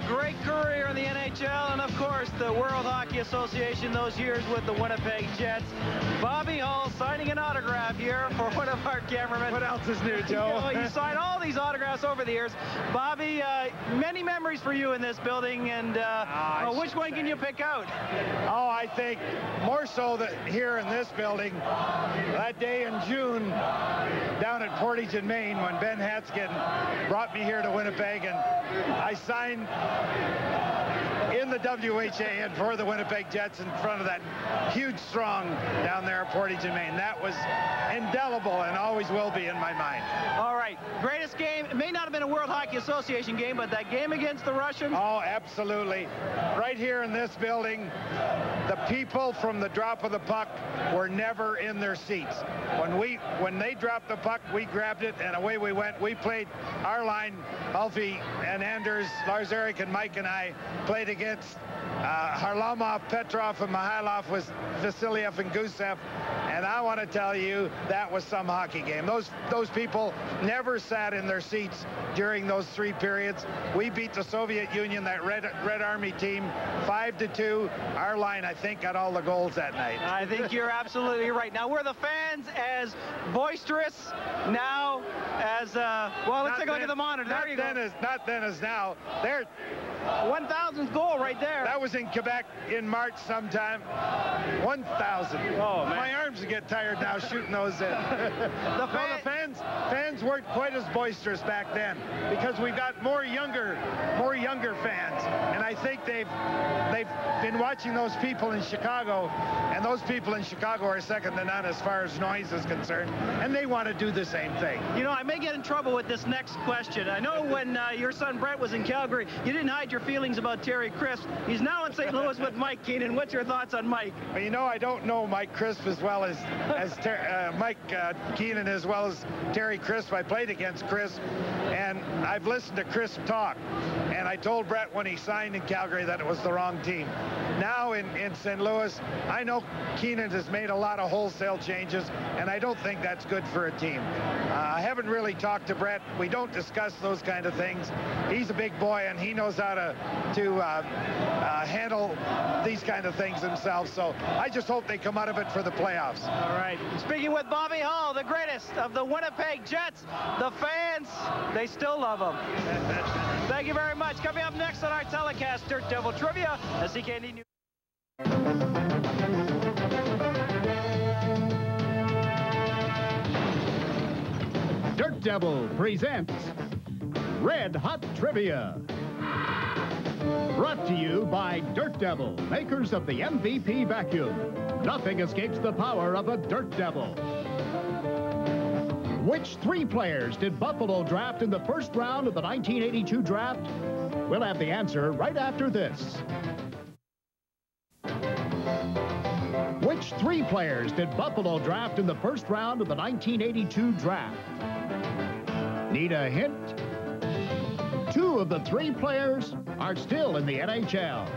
great career in the NHL, and of course the World Hockey Association those years with the Winnipeg Jets. Bobby Hull signing an autograph here for one of our cameramen. What else is new, Joe? You signed all these autographs over the years. Bobby, many memories for you in this building, and which one can you pick out? Oh, I think more so that here in this building, that day in June down at Portage in Maine when Ben Hatskin brought me here to Winnipeg, and I signed in the WHA and for the Winnipeg Jets in front of that huge throng down there at Portage in Maine. That was indelible and always will be in my mind. All right, greatest game. It may not have been a World Hockey Association game, but that game against the Russians? Oh, absolutely. Right here in this building, the people from the drop of the puck were never in their seats. When they dropped the puck, we grabbed it, and away we went. We played our line, Alfie and Anders, Lars Erik and Mike and I played against Harlamov, Petrov, and Mihailov with Vasiliev and Gusev. And I want to tell you, that was some hockey game. Those people never sat in their seats during those 3 periods. We beat the Soviet Union, that Red Army team, 5-2. Our line, I think, got all the goals that night. I think you're absolutely right. Now, were the fans as boisterous now as, well, let's take a look at the monitor. There you go. Not then as now. They're 1,000th goal right there. That was in Quebec in March sometime. 1,000. Oh, man. My arms get tired now shooting those in. The fans weren't quite as boisterous back then because we got more younger fans, and I think they've been watching those people in Chicago, and those people in Chicago are second to none as far as noise is concerned, and they want to do the same thing. You know, I may get in trouble with this next question. I know when your son Brett was in Calgary, you didn't hide your feelings about Terry Crisp. He's now in St. Louis with Mike Keenan. What's your thoughts on Mike? Well, you know, I don't know Mike Crisp as well as Mike Keenan as well as Terry Crisp. I played against Crisp, and I've listened to Crisp talk, and I told Brett when he signed in Calgary that it was the wrong team. Now in St. Louis, I know Keenan has made a lot of wholesale changes, and I don't think that's good for a team. I haven't really talked to Brett. We don't discuss those kind of things. He's a big boy, and he knows how to handle these kind of things himself, so I just hope they come out of it for the playoffs. All right. Speaking with Bobby Hull, the greatest of the Winnipeg Jets, the fans, they still love him. Thank you very much. Coming up next on our telecast, Dirt Devil Trivia, a CKND News. Dirt Devil presents Red Hot Trivia. Brought to you by Dirt Devil, makers of the MVP vacuum. Nothing escapes the power of a Dirt Devil. Which 3 players did Buffalo draft in the first round of the 1982 draft? We'll have the answer right after this. Which 3 players did Buffalo draft in the first round of the 1982 draft? Need a hint? 2 of the 3 players are still in the NHL.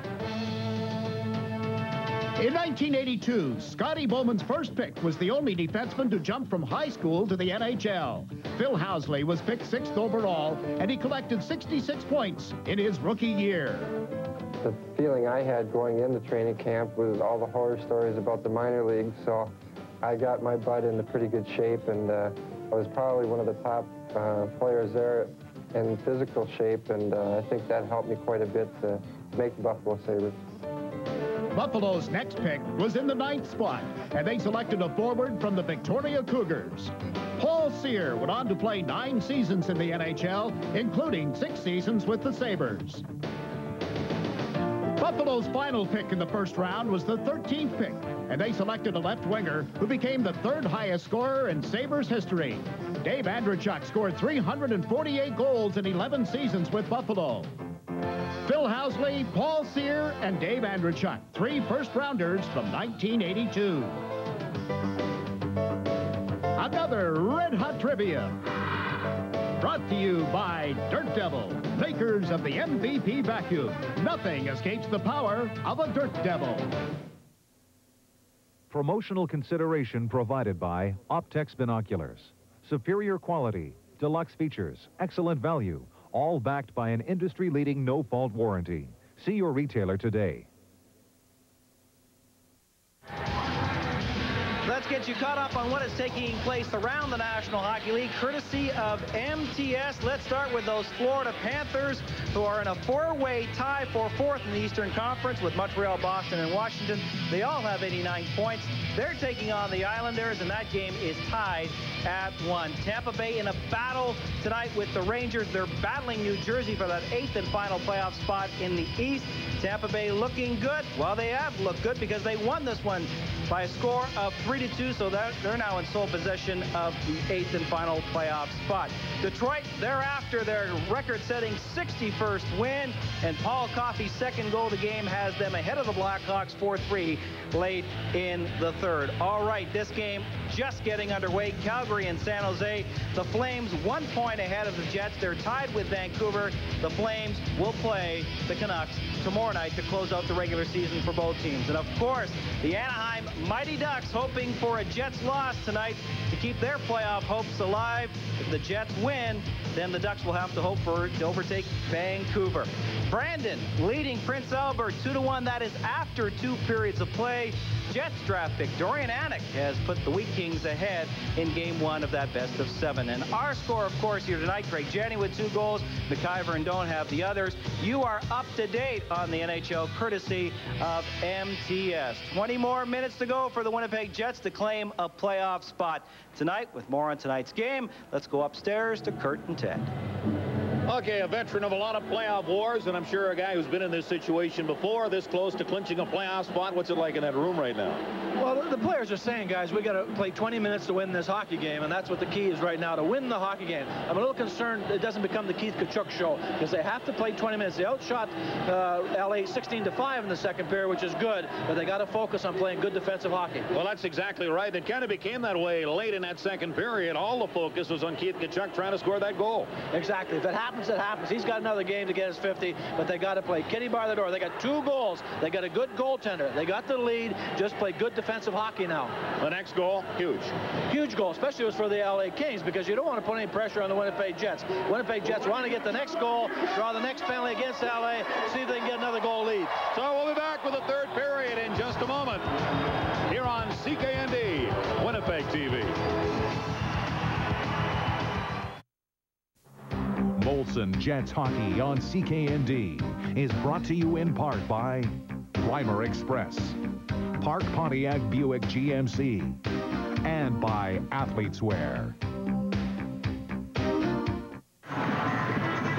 In 1982, Scotty Bowman's first pick was the only defenseman to jump from high school to the NHL. Phil Housley was picked 6th overall, and he collected 66 points in his rookie year. The feeling I had going into training camp was all the horror stories about the minor leagues, so I got my butt into pretty good shape, and I was probably one of the top players there in physical shape, and I think that helped me quite a bit to make the Buffalo Sabres. Buffalo's next pick was in the 9th spot, and they selected a forward from the Victoria Cougars. Paul Cyr went on to play 9 seasons in the NHL, including 6 seasons with the Sabres. Buffalo's final pick in the first round was the 13th pick, and they selected a left winger who became the 3rd highest scorer in Sabres history. Dave Andreychuk scored 348 goals in 11 seasons with Buffalo. Phil Housley, Paul Cyr, and Dave Andreychuk, 3 first-rounders from 1982. Another Red Hot Trivia. Brought to you by Dirt Devil, makers of the MVP vacuum. Nothing escapes the power of a Dirt Devil. Promotional consideration provided by Optex Binoculars. Superior quality, deluxe features, excellent value. all backed by an industry-leading no-fault warranty. See your retailer today. Let's get you caught up on what is taking place around the National Hockey League, courtesy of MTS. Let's start with those Florida Panthers, who are in a four-way tie for fourth in the Eastern Conference with Montreal, Boston, and Washington. They all have 89 points. They're taking on the Islanders, and that game is tied at 1. Tampa Bay in a battle tonight with the Rangers. They're battling New Jersey for that 8th and final playoff spot in the East. Tampa Bay looking good. Well, they have looked good because they won this one by a score of 3-2, so they're now in sole possession of the 8th and final playoff spot. Detroit, thereafter, their record-setting 61st win, and Paul Coffey's second goal of the game has them ahead of the Blackhawks 4-3 late in the third. All right, this game just getting underway. Calgary and San Jose. The Flames 1 point ahead of the Jets. They're tied with Vancouver. The Flames will play the Canucks tomorrow night to close out the regular season for both teams. And of course, the Anaheim Mighty Ducks hoping for a Jets loss tonight to keep their playoff hopes alive. If the Jets win, then the Ducks will have to hope to overtake Vancouver. Brandon leading Prince Albert 2-1. That is after 2 periods of play. Jets draft pick Dorian Anik has put the Wheat Kings ahead in game 1 of that best of 7. And our score, of course, here tonight, Craig Janney with 2 goals. McIver and Doan have the others. You are up to date on the NHL courtesy of MTS. 20 more minutes to go for the Winnipeg Jets to claim a playoff spot. Tonight, with more on tonight's game, let's go upstairs to Kurt and Ted. Okay, a veteran of a lot of playoff wars, and I'm sure a guy who's been in this situation before, this close to clinching a playoff spot. What's it like in that room right now? Well, the players are saying, guys, we got to play 20 minutes to win this hockey game, and that's what the key is right now, to win the hockey game. I'm a little concerned it doesn't become the Keith Tkachuk show, because they have to play 20 minutes. They outshot LA 16-5 in the second period, which is good, but they got to focus on playing good defensive hockey. Well, that's exactly right. It kind of became that way late in that second period. All the focus was on Keith Tkachuk trying to score that goal. Exactly. If it happens, it happens. He's got another game to get his 50, but they got to play kitty bar the door. They got 2 goals. They got a good goaltender. They got the lead. Just play good defensive hockey now. The next goal, huge. Huge goal, especially was for the LA Kings, because you don't want to put any pressure on the Winnipeg Jets. Winnipeg Jets want to get the next goal, draw the next penalty against LA, see if they can get another goal lead. So we'll be back with the third period in just a moment here on CKND, Winnipeg TV. MOLSON Jets Hockey on CKND is brought to you in part by Reimer Express, Park Pontiac Buick GMC, and by Athletes Wear.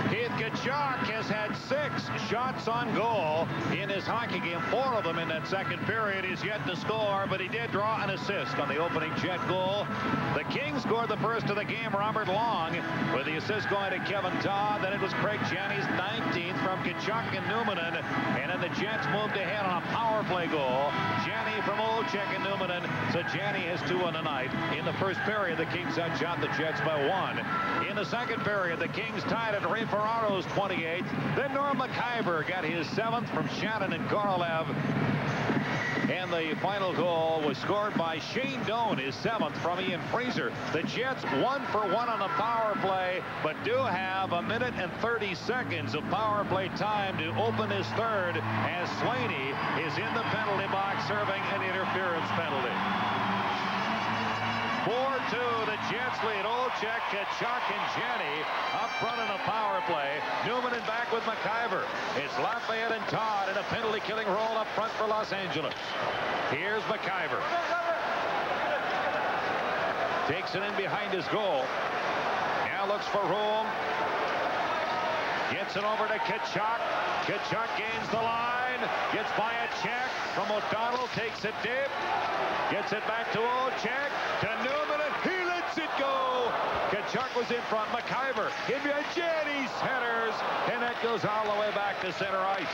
Keith Tkachuk has had 6 shots on goal in his hockey game. 4 of them in that second period. He's yet to score, but he did draw an assist on the opening Jet goal. The Kings scored the first of the game, Robert Long, with the assist going to Kevin Todd. Then it was Craig Janney's 19th from Tkachuk and Numminen. And then the Jets moved ahead on a power play goal. Janney from Olczyk and Numminen. So Janney has 2 on the night. In the first period, the Kings outshot the Jets by 1. In the second period, the Kings tied at Ray Ferraro's 28th. Then Norm McIver got his 7th from Shannon and Korolev. And the final goal was scored by Shane Doan, his 7th from Ian Fraser. The Jets 1 for 1 on the power play, but do have 1 minute and 30 seconds of power play time to open his third, as Slaney is in the penalty box serving an interference penalty. 4-2, the Jets lead. Olczyk, Tkachuk, and Janney up front in a power play. Numminen back with McIver. It's Lafayette and Todd in a penalty-killing roll up front for Los Angeles. Here's McIver. Takes it in behind his goal. Now looks for room. Gets it over to Tkachuk. Tkachuk gains the line. Gets by a check from O'Donnell. Takes it deep. Gets it back to Olczyk. To Numminen. He lets it go. Tkachuk was in front. McIver in behind Janney centers. And that goes all the way back to center ice.